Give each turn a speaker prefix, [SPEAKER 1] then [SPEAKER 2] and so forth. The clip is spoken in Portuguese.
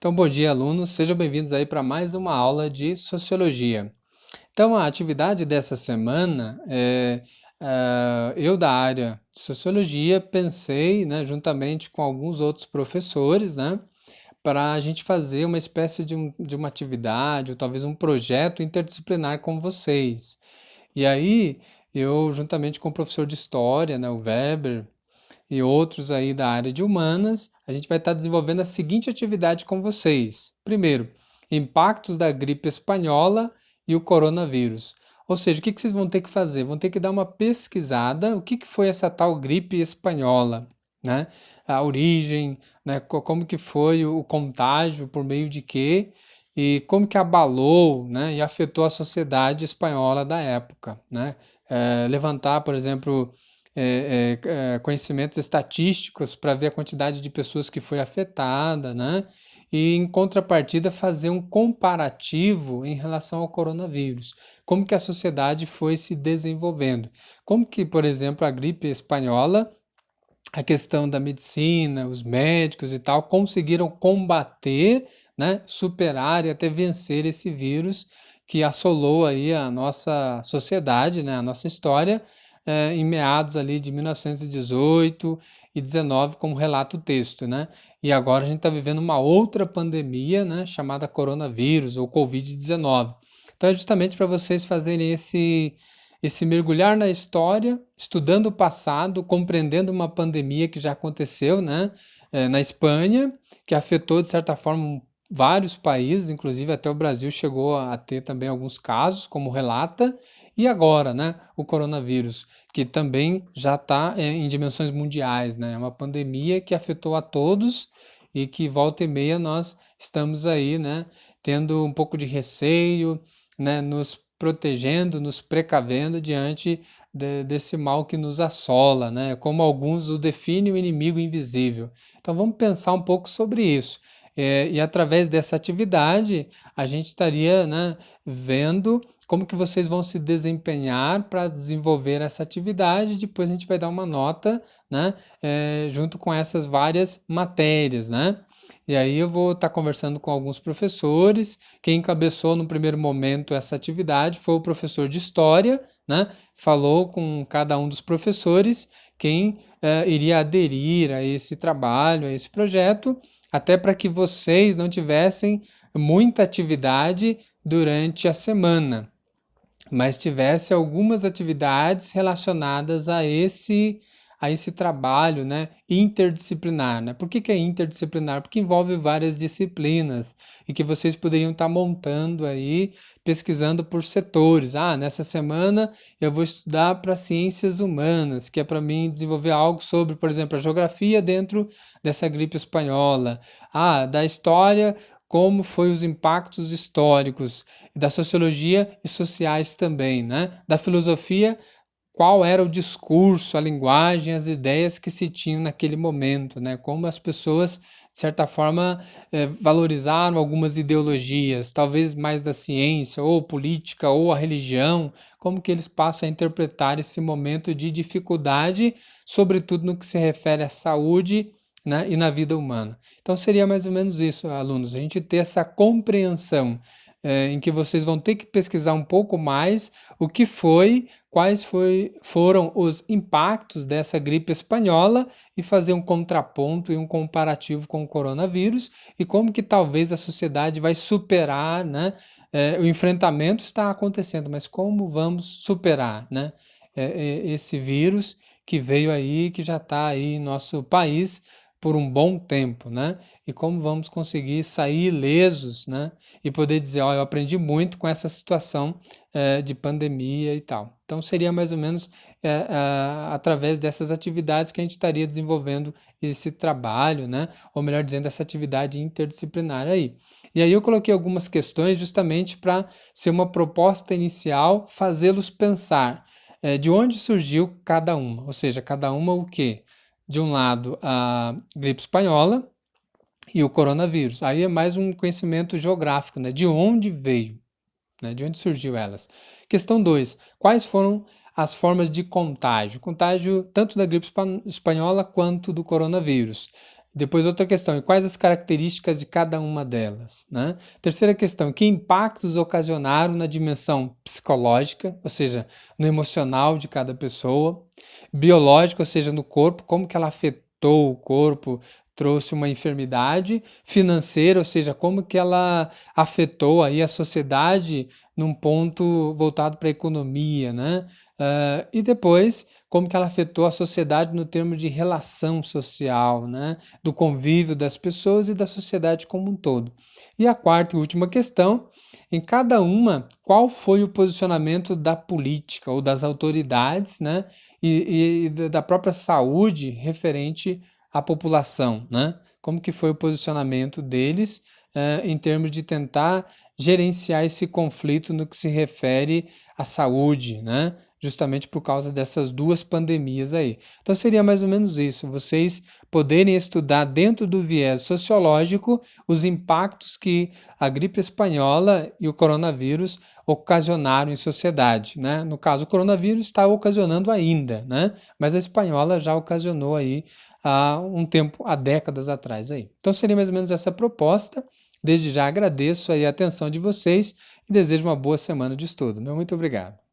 [SPEAKER 1] Então, bom dia, alunos. Sejam bem-vindos aí para mais uma aula de Sociologia. Então, a atividade dessa semana eu da área de Sociologia pensei, né, juntamente com alguns outros professores, né, para a gente fazer uma espécie de uma atividade ou talvez um projeto interdisciplinar com vocês. E aí, eu, juntamente com o professor de História, né, o Weber, e outros aí da área de humanas, a gente vai estar desenvolvendo a seguinte atividade com vocês. Primeiro, impactos da gripe espanhola e o coronavírus. Ou seja, o que vocês vão ter que fazer? Vão ter que dar uma pesquisada, o que foi essa tal gripe espanhola, né? A origem, né? Como que foi o contágio, por meio de quê? E como que abalou, né? E afetou a sociedade espanhola da época, né? Levantar, por exemplo, conhecimentos estatísticos para ver a quantidade de pessoas que foi afetada, né? E em contrapartida fazer um comparativo em relação ao coronavírus. Como que a sociedade foi se desenvolvendo? Como que, por exemplo, a gripe espanhola, a questão da medicina, os médicos e tal, conseguiram combater, né, superar e até vencer esse vírus que assolou aí a nossa sociedade, né, a nossa história, em meados ali de 1918 e 19, como relata o texto, né? E agora a gente está vivendo uma outra pandemia, né, chamada coronavírus ou Covid-19. Então é justamente para vocês fazerem esse mergulhar na história, estudando o passado, compreendendo uma pandemia que já aconteceu, né, na Espanha, que afetou de certa forma vários países, inclusive até o Brasil chegou a ter também alguns casos, como relata, e agora, né, o coronavírus, que também já está em dimensões mundiais, né, é uma pandemia que afetou a todos e que volta e meia nós estamos aí, né, tendo um pouco de receio, né, nos protegendo, nos precavendo diante desse mal que nos assola, né? Como alguns o definem o inimigo invisível. Então vamos pensar um pouco sobre isso. E através dessa atividade a gente estaria, né, vendo como que vocês vão se desempenhar para desenvolver essa atividade. Depois a gente vai dar uma nota, né, junto com essas várias matérias, né? E aí eu vou estar conversando com alguns professores. Quem encabeçou no primeiro momento essa atividade foi o professor de História, né? Falou com cada um dos professores quem iria aderir a esse trabalho, a esse projeto, até para que vocês não tivessem muita atividade durante a semana, mas tivesse algumas atividades relacionadas a esse trabalho, né, interdisciplinar, né? Por que é interdisciplinar? Porque envolve várias disciplinas e que vocês poderiam estar montando aí, pesquisando por setores. Ah, nessa semana eu vou estudar para ciências humanas, que é para mim desenvolver algo sobre, por exemplo, a geografia dentro dessa gripe espanhola. Ah, da história, como foi os impactos históricos, da sociologia e sociais também, né? Da filosofia, qual era o discurso, a linguagem, as ideias que se tinham naquele momento, né? Como as pessoas, de certa forma, valorizaram algumas ideologias, talvez mais da ciência, ou política, ou a religião, como que eles passam a interpretar esse momento de dificuldade, sobretudo no que se refere à saúde, né, e na vida humana. Então seria mais ou menos isso, alunos, a gente ter essa compreensão em que vocês vão ter que pesquisar um pouco mais o que foi, foram os impactos dessa gripe espanhola e fazer um contraponto e um comparativo com o coronavírus e como que talvez a sociedade vai superar, né? O enfrentamento está acontecendo, mas como vamos superar, né? Esse vírus que veio aí, que já está aí em nosso país por um bom tempo, né? E como vamos conseguir sair ilesos, né? E poder dizer, ó, eu aprendi muito com essa situação de pandemia e tal. Então seria mais ou menos através dessas atividades que a gente estaria desenvolvendo esse trabalho, né? Ou melhor dizendo, essa atividade interdisciplinar aí. E aí eu coloquei algumas questões justamente para ser uma proposta inicial, fazê-los pensar de onde surgiu cada uma, ou seja, cada uma o quê? De um lado, a gripe espanhola e o coronavírus. Aí é mais um conhecimento geográfico, né? De onde veio, né? De onde surgiu elas. Questão 2. Quais foram as formas de contágio? Contágio tanto da gripe espanhola quanto do coronavírus. Depois outra questão, e quais as características de cada uma delas, né? Terceira questão, que impactos ocasionaram na dimensão psicológica, ou seja, no emocional de cada pessoa, biológica, ou seja, no corpo, como que ela afetou o corpo, trouxe uma enfermidade, financeira, ou seja, como que ela afetou aí a sociedade num ponto voltado para a economia, né? E depois, como que ela afetou a sociedade no termo de relação social, né? Do convívio das pessoas e da sociedade como um todo. E a quarta e última questão, em cada uma, qual foi o posicionamento da política ou das autoridades, né? E da própria saúde referente à população, né? Como que foi o posicionamento deles em termos de tentar gerenciar esse conflito no que se refere à saúde, né? Justamente por causa dessas duas pandemias aí. Então seria mais ou menos isso, vocês poderem estudar dentro do viés sociológico os impactos que a gripe espanhola e o coronavírus ocasionaram em sociedade, né? No caso, o coronavírus está ocasionando ainda, né? Mas a espanhola já ocasionou aí há um tempo, há décadas atrás aí. Então seria mais ou menos essa proposta. Desde já agradeço aí a atenção de vocês e desejo uma boa semana de estudo. Muito obrigado.